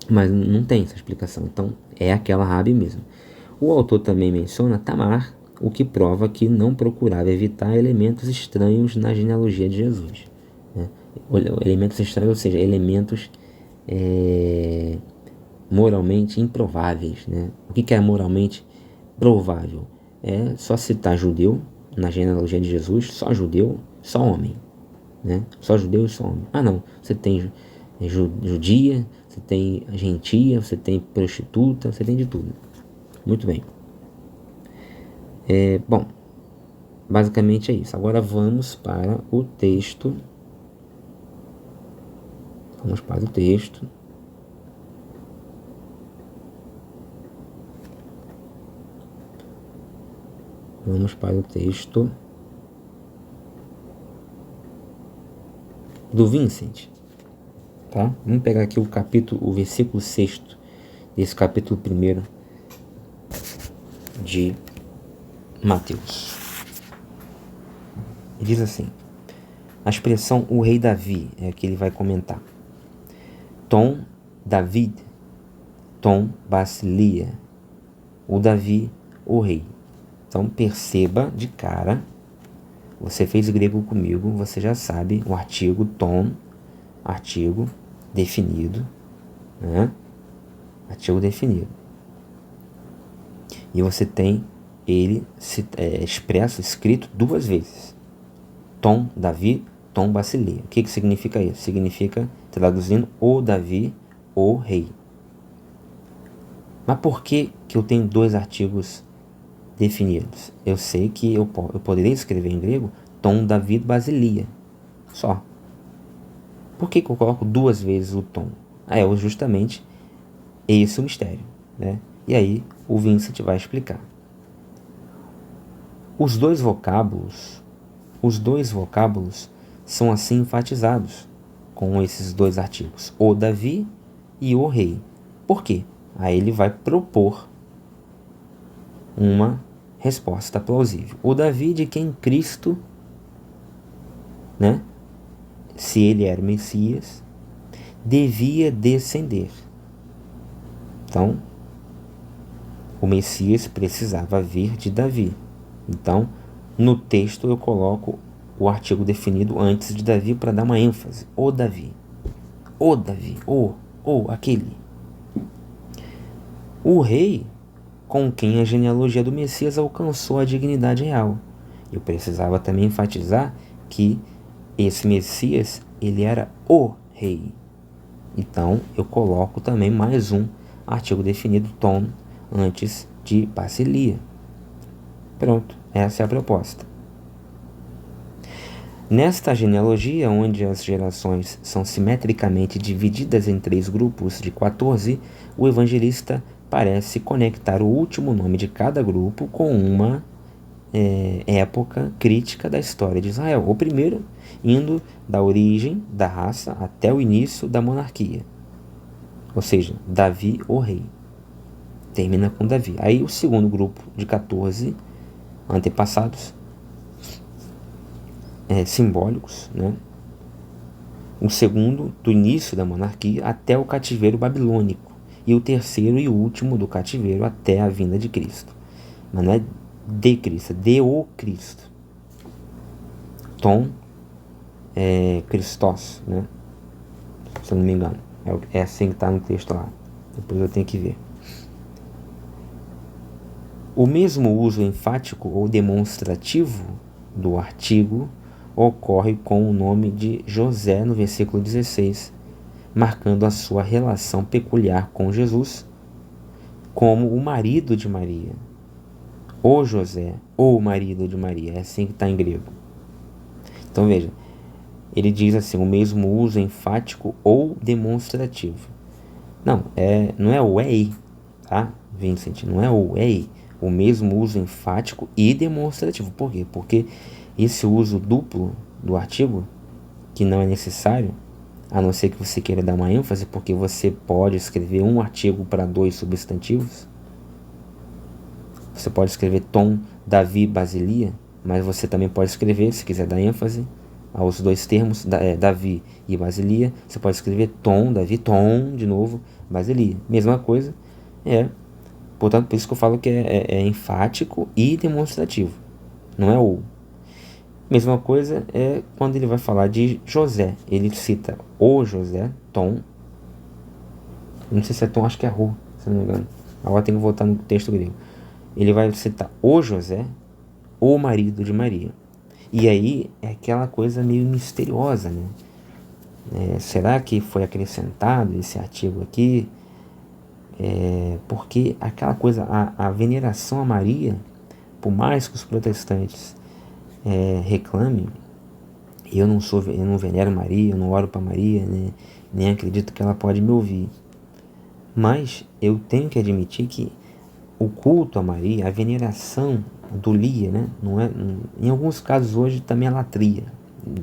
Mas não tem essa explicação, então é aquela Raabe mesmo. O autor também menciona Tamar, o que prova que não procurava evitar elementos estranhos na genealogia de Jesus, né? Elementos estranhos, ou seja, elementos moralmente improváveis, né? O que é moralmente provável? É só citar judeu na genealogia de Jesus, só judeu, só homem, né? Só judeu e só homem. Ah não, você tem judia, você tem gentia, você tem prostituta, você tem de tudo. Muito bem. Bom, basicamente é isso. Agora vamos para o texto. Vamos para o texto. Vamos para o texto do Vincent. Tá? Vamos pegar aqui o versículo 6 desse capítulo 1 de Mateus. Ele diz assim: a expressão o rei Davi é que ele vai comentar. Tom David, Tom Basilia, o Davi, o rei. Então perceba de cara, você fez grego comigo, você já sabe o artigo Tom, artigo definido, né? Artigo definido. E você tem ele expresso, escrito duas vezes. Tom Davi, Tom Basilia. O que significa isso? Significa, traduzindo, o Davi, o rei. Mas por que eu tenho dois artigos definidos? Eu sei que eu poderia escrever em grego Tom Davi Basilia, só. Por que eu coloco duas vezes o tom? É justamente esse o mistério, né? E aí o Vincent vai explicar. Os dois vocábulos são assim enfatizados com esses dois artigos, o Davi e o rei. Por quê? Aí ele vai propor uma resposta plausível. O Davi de quem Cristo, né, se ele era o Messias, devia descender. Então, o Messias precisava vir de Davi. Então, no texto eu coloco o artigo definido antes de Davi para dar uma ênfase. O Davi, aquele. o rei com quem a genealogia do Messias alcançou a dignidade real. Eu precisava também enfatizar que esse Messias, ele era o rei. Então, eu coloco também mais um artigo definido, tom, antes de basilia. Pronto, essa é a proposta. Nesta genealogia, onde as gerações são simetricamente divididas em 3 grupos de 14, o evangelista parece conectar o último nome de cada grupo com uma época crítica da história de Israel. O primeiro indo da origem da raça até o início da monarquia. Ou seja, Davi, o rei. Termina com Davi. Aí o segundo grupo de 14 antepassados simbólicos, né? O segundo, do início da monarquia até o cativeiro babilônico. E o terceiro e último do cativeiro até a vinda de Cristo. Mas não é de Cristo, é de o Cristo. Tom Christos, né? Se eu não me engano. É assim que está no texto lá. Depois eu tenho que ver. O mesmo uso enfático ou demonstrativo do artigo ocorre com o nome de José no versículo 16, marcando a sua relação peculiar com Jesus como o marido de Maria. O José, ou marido de Maria, é assim que está em grego. Então veja, ele diz assim, o mesmo uso enfático ou demonstrativo. Não é o ei, tá, Vincent? Não é o ei. O mesmo uso enfático e demonstrativo. Por quê? Porque esse uso duplo do artigo, que não é necessário, a não ser que você queira dar uma ênfase, porque você pode escrever um artigo para 2 substantivos. Você pode escrever Tom, Davi, Basilia, mas você também pode escrever, se quiser dar ênfase aos 2 termos, Davi e Basilia, você pode escrever Tom, Davi, Tom, de novo, Basilia. Mesma coisa, portanto, por isso que eu falo que é enfático e demonstrativo, não é ou. Mesma coisa é quando ele vai falar de José, ele cita o José, Tom, não sei se é Tom, acho que é Rô, se não me engano, agora tem que voltar no texto grego. Ele vai citar o José, o marido de Maria. E aí é aquela coisa meio misteriosa, né? Será que foi acrescentado esse artigo aqui? Porque aquela coisa, a veneração a Maria, por mais que os protestantes reclamem, eu não venero Maria, eu não oro para Maria, né? Nem acredito que ela pode me ouvir. Mas eu tenho que admitir que o culto a Maria, a veneração do Lia, né? Não é, em alguns casos hoje também é latria.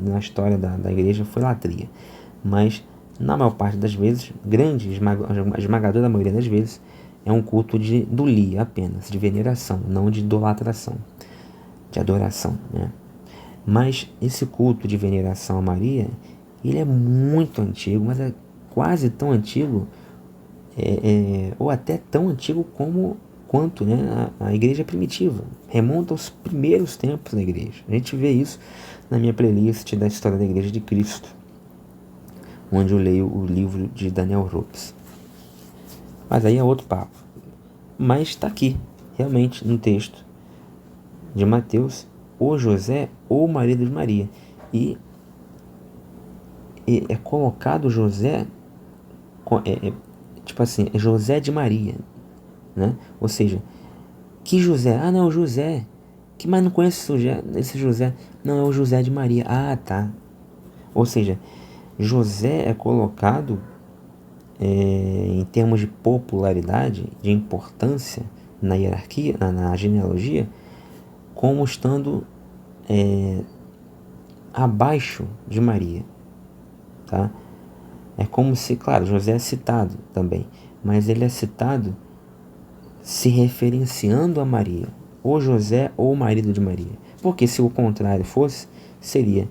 Na história da igreja foi latria. Mas na maior parte das vezes, esmagadora maioria das vezes, é um culto do Lia apenas, de veneração, não de idolatração, de adoração, né? Mas esse culto de veneração a Maria, ele é muito antigo, mas é quase tão antigo, ou até tão antigo quanto, né, a igreja primitiva. Remonta aos primeiros tempos da igreja. A gente vê isso na minha playlist da História da Igreja de Cristo, onde eu leio o livro de Daniel Ropes. Mas aí é outro papo. Mas está aqui, realmente, no texto de Mateus, o José, o marido de Maria. E é colocado José, tipo assim, é José de Maria, né? Ou seja, que José? Ah, não, José. Mas não conhece esse José? Não, é o José de Maria. Ah, tá. Ou seja, José é colocado em termos de popularidade, de importância na hierarquia, na genealogia, como estando abaixo de Maria, tá? É como se, claro, José é citado também, mas ele é citado se referenciando a Maria, ou José ou o marido de Maria, porque se o contrário fosse, seria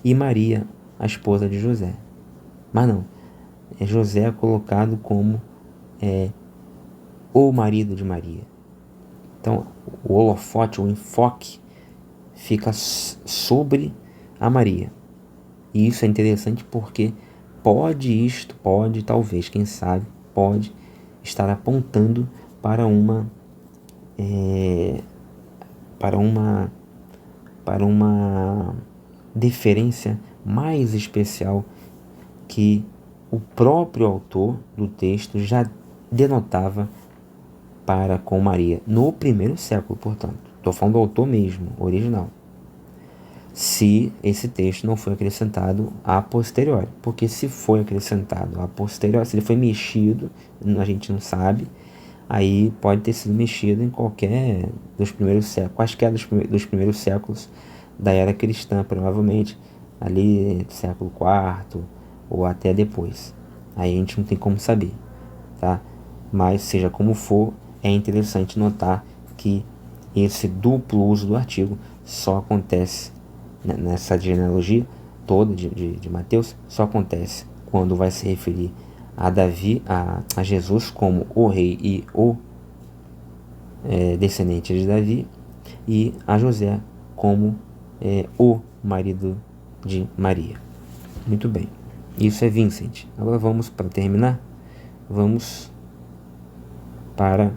e Maria, a esposa de José. Mas não, José é colocado como o marido de Maria. Então, o holofote, o enfoque fica sobre a Maria. E isso é interessante porque talvez, quem sabe, pode estar apontando para uma para uma deferência mais especial que o próprio autor do texto já denotava para com Maria, no primeiro século, portanto. Estou falando do autor mesmo, original. Se esse texto não foi acrescentado a posteriori. Porque se foi acrescentado a posteriori, se ele foi mexido, a gente não sabe, aí pode ter sido mexido em qualquer dos primeiros séculos, quaisquer dos primeiros séculos da era cristã, provavelmente, ali século IV ou até depois. Aí a gente não tem como saber, tá? Mas seja como for, é interessante notar que esse duplo uso do artigo só acontece nessa genealogia toda de Mateus, só acontece quando vai se referir a Davi, a Jesus como o rei e o descendente de Davi, e a José como o marido de Maria. Muito bem, isso é Vincent. Agora vamos, para terminar, vamos para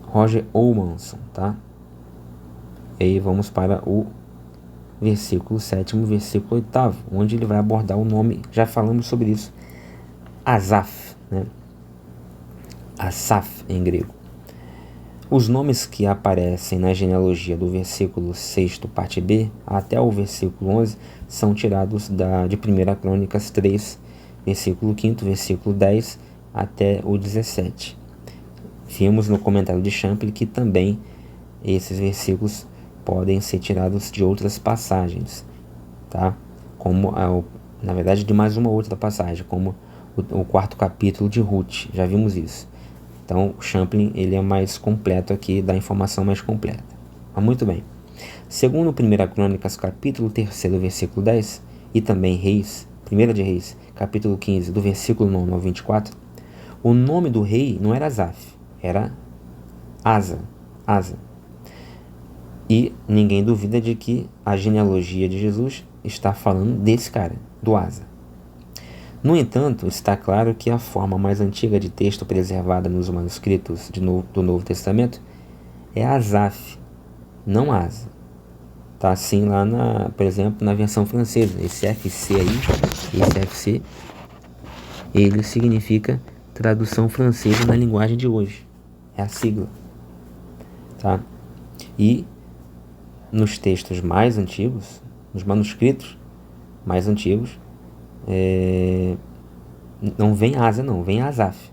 Roger Olmanson, tá? E aí vamos para o versículo 7º, versículo 8º, onde ele vai abordar o nome, já falamos sobre isso, Asaf, né? Asaf em grego. Os nomes que aparecem na genealogia do versículo 6º, parte B, até o versículo 11, são tirados de 1 Crônicas 3, versículo 5º, versículo 10 até o 17. Vimos no comentário de Champlin que também esses versículos podem ser tirados de outras passagens, tá? Como, na verdade, de mais uma outra passagem, como o 4º capítulo de Ruth, já vimos isso. Então, o Champlin, ele é mais completo aqui, dá informação mais completa. Mas muito bem. Segundo 1 Crônicas, capítulo 3º, versículo 10, e também Reis, 1 de Reis, capítulo 15, do versículo 9 ao 24, o nome do rei não era Asaf, era Asa. E ninguém duvida de que a genealogia de Jesus está falando desse cara, do Asa. No entanto, está claro que a forma mais antiga de texto preservada nos manuscritos do Novo Testamento é Asaf, não Asa. Tá assim lá, por exemplo, na versão francesa. Esse FC aí, ele significa tradução francesa na linguagem de hoje. É a sigla. Tá? E nos textos mais antigos, nos manuscritos mais antigos, não vem Asa, não, vem Asaf.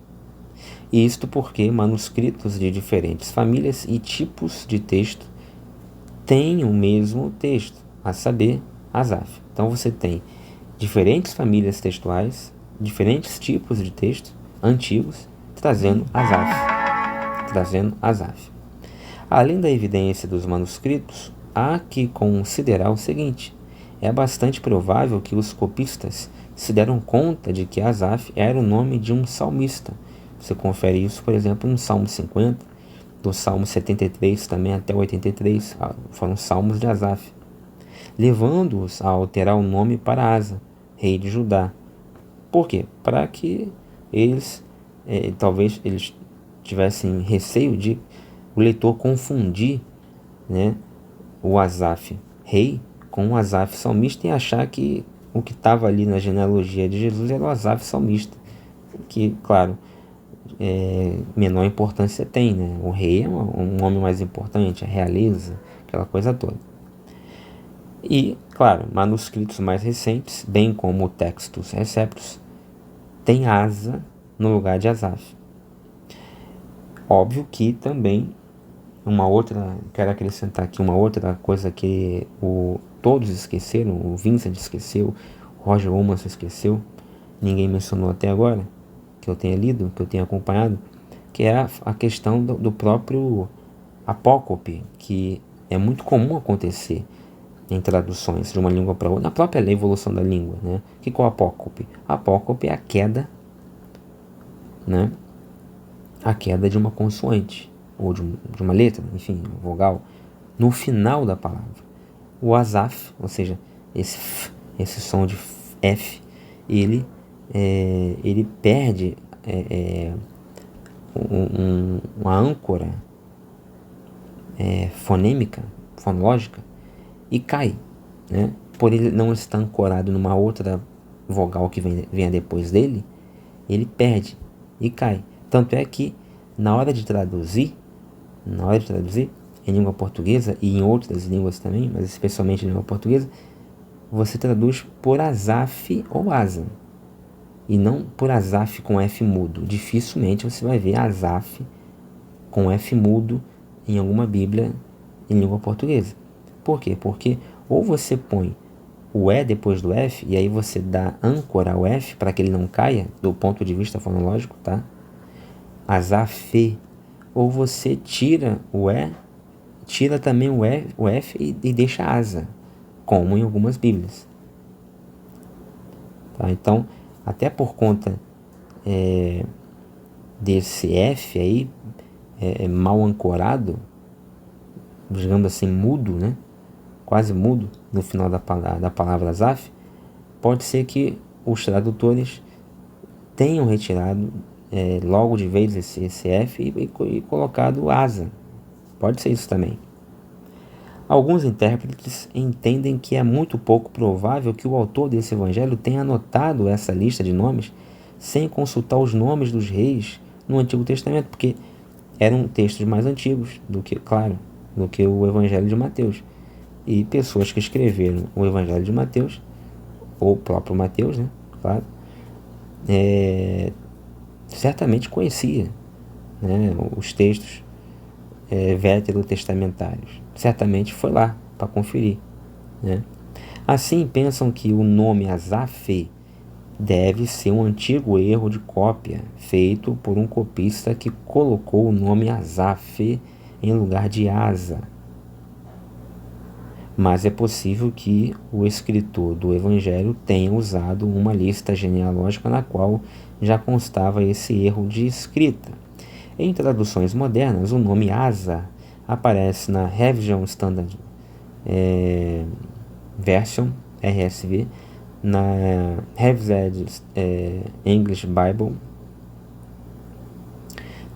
Isto porque manuscritos de diferentes famílias e tipos de texto têm o mesmo texto, a saber, Asaf. Então você tem diferentes famílias textuais, diferentes tipos de texto antigos, trazendo Asaf. Além da evidência dos manuscritos, há que considerar o seguinte: é bastante provável que os copistas se deram conta de que Asaf era o nome de um salmista. Você confere isso, por exemplo, no Salmo 50, do Salmo 73 também até o 83, foram salmos de Asaf, levando-os a alterar o nome para Asa, rei de Judá. Por quê? Para que eles, talvez eles tivessem receio de o leitor confundir, né, o Asaf rei com o Asaf salmista e achar que o que estava ali na genealogia de Jesus era o Asaf salmista, que, claro, menor importância tem, né? O rei é um nome mais importante, a realeza, aquela coisa toda. E, claro, manuscritos mais recentes, bem como textos receptos, tem Asa no lugar de Asaf. Óbvio que também quero acrescentar aqui uma outra coisa que todos esqueceram, o Vincent esqueceu, o Roger Olmanson esqueceu, ninguém mencionou até agora, que eu tenha lido, que eu tenha acompanhado, que é a questão do próprio apócope, que é muito comum acontecer em traduções de uma língua para outra, na própria evolução da língua, né? O que é o apócope? Apócope é a queda, né? A queda de uma consoante, ou de uma letra, enfim, vogal, no final da palavra. O Asaf, ou seja, esse som de F, ele perde uma âncora fonêmica, fonológica, e cai, né? Por ele não estar ancorado numa outra vogal que venha depois dele, ele perde e cai. Tanto é que na hora de traduzir em língua portuguesa e em outras línguas também, mas especialmente em língua portuguesa, você traduz por Asaf ou Asa, e não por Asaf com F mudo. Dificilmente você vai ver Asaf com F mudo em alguma Bíblia em língua portuguesa. Por quê? Porque ou você põe o E depois do F, e aí você dá âncora ao F para que ele não caia, do ponto de vista fonológico, tá? Asaf. Ou você tira o E, tira também o F e deixa asa, como em algumas Bíblias. Tá? Então, até por conta desse F aí, mal ancorado, digamos assim, mudo, né? Quase mudo no final da palavra Asaf, pode ser que os tradutores tenham retirado logo de vez esse F e colocado asa. Pode ser isso também. Alguns intérpretes entendem que é muito pouco provável que o autor desse evangelho tenha anotado essa lista de nomes sem consultar os nomes dos reis no Antigo Testamento, porque eram textos mais antigos do que o evangelho de Mateus. E pessoas que escreveram o evangelho de Mateus, ou o próprio Mateus, né? Claro, certamente conhecia, né, os textos veterotestamentários. Certamente foi lá para conferir, né? Assim, pensam que o nome Asaf deve ser um antigo erro de cópia feito por um copista que colocou o nome Asaf em lugar de Asa. Mas é possível que o escritor do Evangelho tenha usado uma lista genealógica na qual já constava esse erro de escrita. Em traduções modernas, o nome Asa aparece na Revision Standard Version, RSV, na Revised English Bible,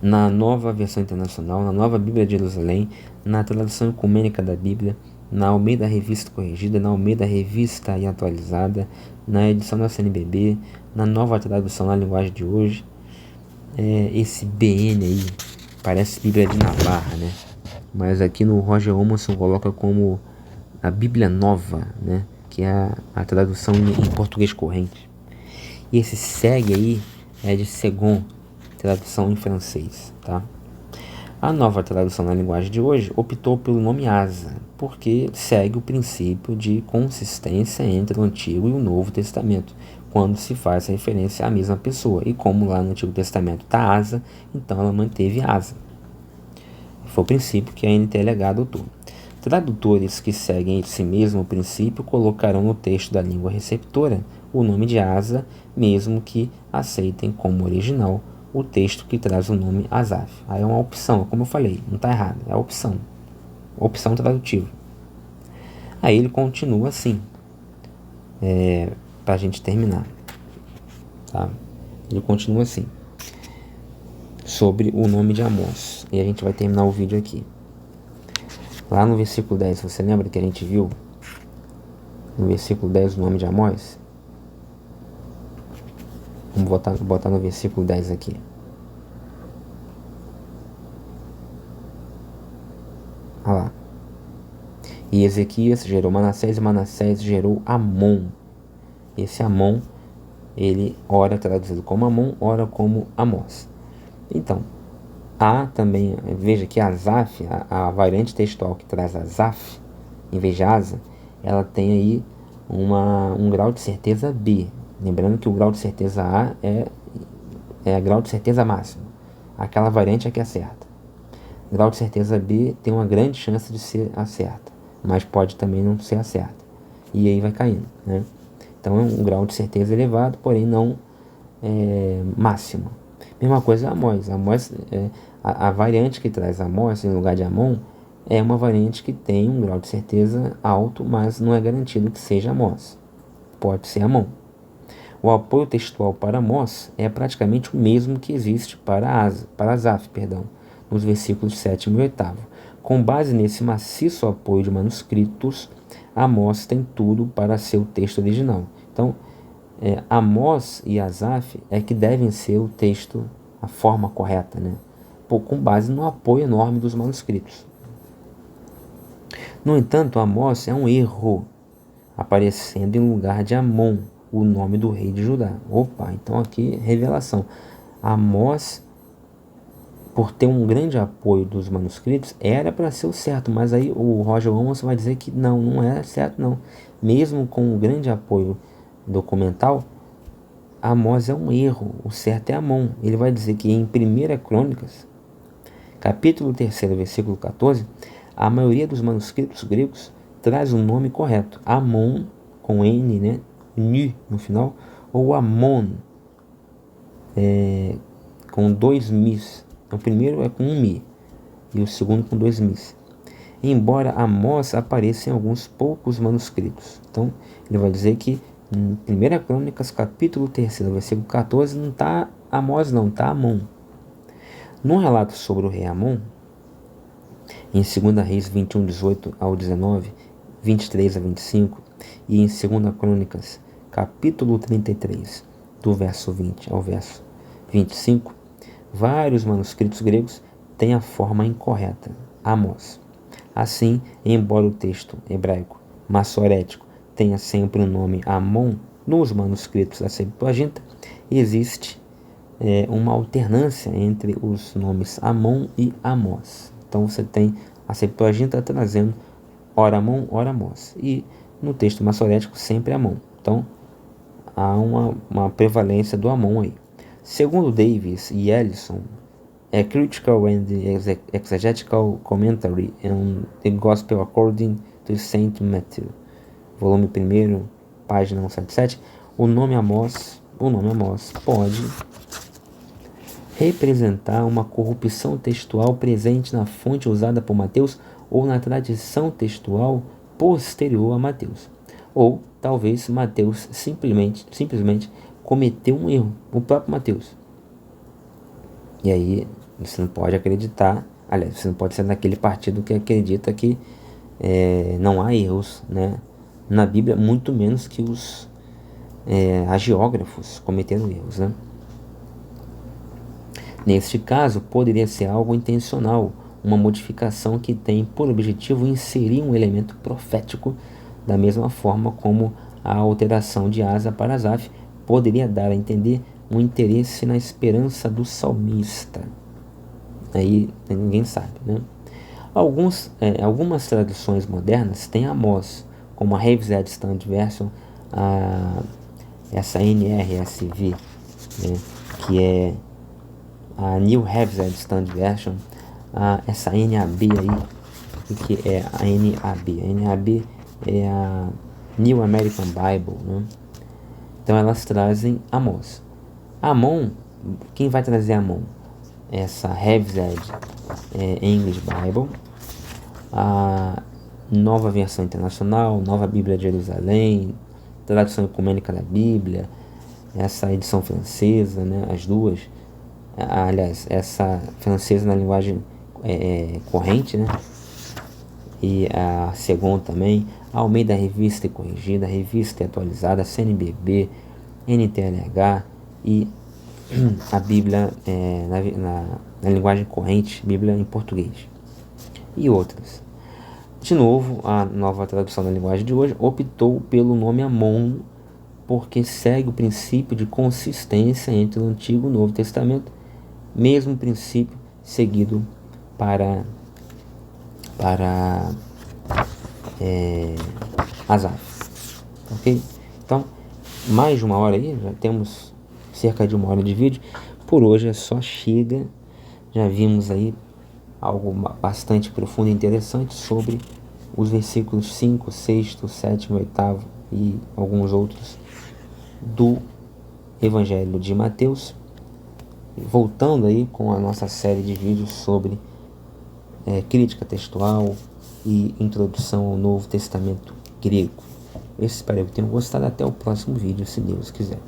na Nova Versão Internacional, na Nova Bíblia de Jerusalém, na Tradução Ecumênica da Bíblia, na Almeida Revista Corrigida, na Almeida Revista e Atualizada, na edição da CNBB, na Nova Tradução na Linguagem de Hoje. Esse BN aí parece Bíblia de Navarra, né? Mas aqui no Roger Omerson coloca como a Bíblia Nova, né? Que é a tradução em português corrente. E esse segue aí é de Segon, tradução em francês, tá? A Nova Tradução na Linguagem de Hoje optou pelo nome Asa, porque segue o princípio de consistência entre o Antigo e o Novo Testamento, quando se faz referência à mesma pessoa. E como lá no Antigo Testamento está Asa, então ela manteve Asa. Foi o princípio que a NTLH adotou. Tradutores que seguem esse mesmo princípio colocarão no texto da língua receptora o nome de Asa, mesmo que aceitem como original o texto que traz o nome Asaf. Aí é uma opção, como eu falei, não está errado, é a opção tradutiva. Aí ele continua assim, para a gente terminar, tá? Ele continua assim, sobre o nome de Amós, e a gente vai terminar o vídeo aqui. Lá no versículo 10, você lembra que a gente viu no versículo 10 o nome de Amós? Vamos botar no versículo 10 aqui. Olha lá. E Ezequias gerou Manassés, e Manassés gerou Amon. Esse Amon, ele ora traduzido como Amon, ora como Amós. Então, há também, veja que Asaf, a variante textual que traz Asaf, em vez de Asa, ela tem aí um grau de certeza B. Lembrando que o grau de certeza A é grau de certeza máximo. Aquela variante é que acerta. Grau de certeza B tem uma grande chance de ser acerta, mas pode também não ser acerta. E aí vai caindo, né? Então é um grau de certeza elevado, porém não máximo. Mesma coisa Amós. A variante que traz Amós em lugar de Amon é uma variante que tem um grau de certeza alto, mas não é garantido que seja Amós. Pode ser Amon. O apoio textual para Amós é praticamente o mesmo que existe para Asaf, nos versículos 7 e 8. Com base nesse maciço apoio de manuscritos, Amós tem tudo para ser o texto original. Então, Amós e Asaf é que devem ser o texto, a forma correta, né? Com base no apoio enorme dos manuscritos. No entanto, Amós é um erro, aparecendo em lugar de Amon, o nome do rei de Judá. Opa, então aqui revelação. Amós, por ter um grande apoio dos manuscritos, era para ser o certo, mas aí o Roger Amos vai dizer que não é certo não. Mesmo com um grande apoio documental, Amós é um erro, o certo é Amon. Ele vai dizer que em 1 Crônicas, capítulo 3, versículo 14, a maioria dos manuscritos gregos traz o nome correto, Amon, com N, né, N no final, ou Amon, com 2 mis. O primeiro é com um mi e o segundo com 2 mis. Embora Amós apareça em alguns poucos manuscritos. Então, ele vai dizer que em 1 Crônicas, capítulo 3, versículo 14, não está Amós não, está Amon. No relato sobre o rei Amon, em 2 Reis 21, 18 ao 19, 23 a 25, e em 2 Crônicas, capítulo 33, do verso 20 ao verso 25, vários manuscritos gregos têm a forma incorreta, Amós. Assim, embora o texto hebraico massorético tenha sempre o nome Amon nos manuscritos da Septuaginta, existe uma alternância entre os nomes Amon e Amós. Então você tem a Septuaginta trazendo ora Amon, ora Amós. E no texto massorético sempre Amon. Então há uma prevalência do Amon aí. Segundo Davis e Ellison, A Critical and Exegetical Commentary on the Gospel According to St. Matthew, volume 1, página 177, o nome Amós pode representar uma corrupção textual presente na fonte usada por Mateus ou na tradição textual posterior a Mateus. Ou talvez Mateus simplesmente cometeu um erro, o próprio Mateus. E aí você não pode acreditar, aliás, você não pode ser daquele partido que acredita que não há erros, né, na Bíblia, muito menos que os hagiógrafos cometeram erros, né? Neste caso, poderia ser algo intencional, uma modificação que tem por objetivo inserir um elemento profético, da mesma forma como a alteração de Asa para Asaf poderia dar a entender um interesse na esperança do salmista. Aí ninguém sabe, né? Algumas traduções modernas têm Amós, como a Revised Standard Version, essa NRSV, né, que é a New Revised Standard Version, essa NAB aí, que é a NAB. A NAB é a New American Bible, né? Então elas trazem Amós. Amon, quem vai trazer Amon? Essa Revised English Bible, a Nova Versão Internacional, Nova Bíblia de Jerusalém, Tradução Ecumênica da Bíblia, essa edição francesa, né, as duas. Aliás, essa francesa na linguagem corrente, né? E a segunda também, a Almeida Revista e Corrigida, Revista e Atualizada, CNBB, NTLH e a Bíblia na linguagem corrente, Bíblia em português e outras. De novo, a Nova Tradução da Linguagem de hoje optou pelo nome Amon porque segue o princípio de consistência entre o Antigo e o Novo Testamento, mesmo princípio seguido para Asaf. Ok? Então, mais de uma hora aí, já temos cerca de uma hora de vídeo. Por hoje é só, chega. Já vimos aí algo bastante profundo e interessante sobre os versículos 5, 6, 7, 8 e alguns outros do Evangelho de Mateus. Voltando aí com a nossa série de vídeos sobre crítica textual e introdução ao Novo Testamento grego. Eu espero que tenham gostado. Até o próximo vídeo, se Deus quiser.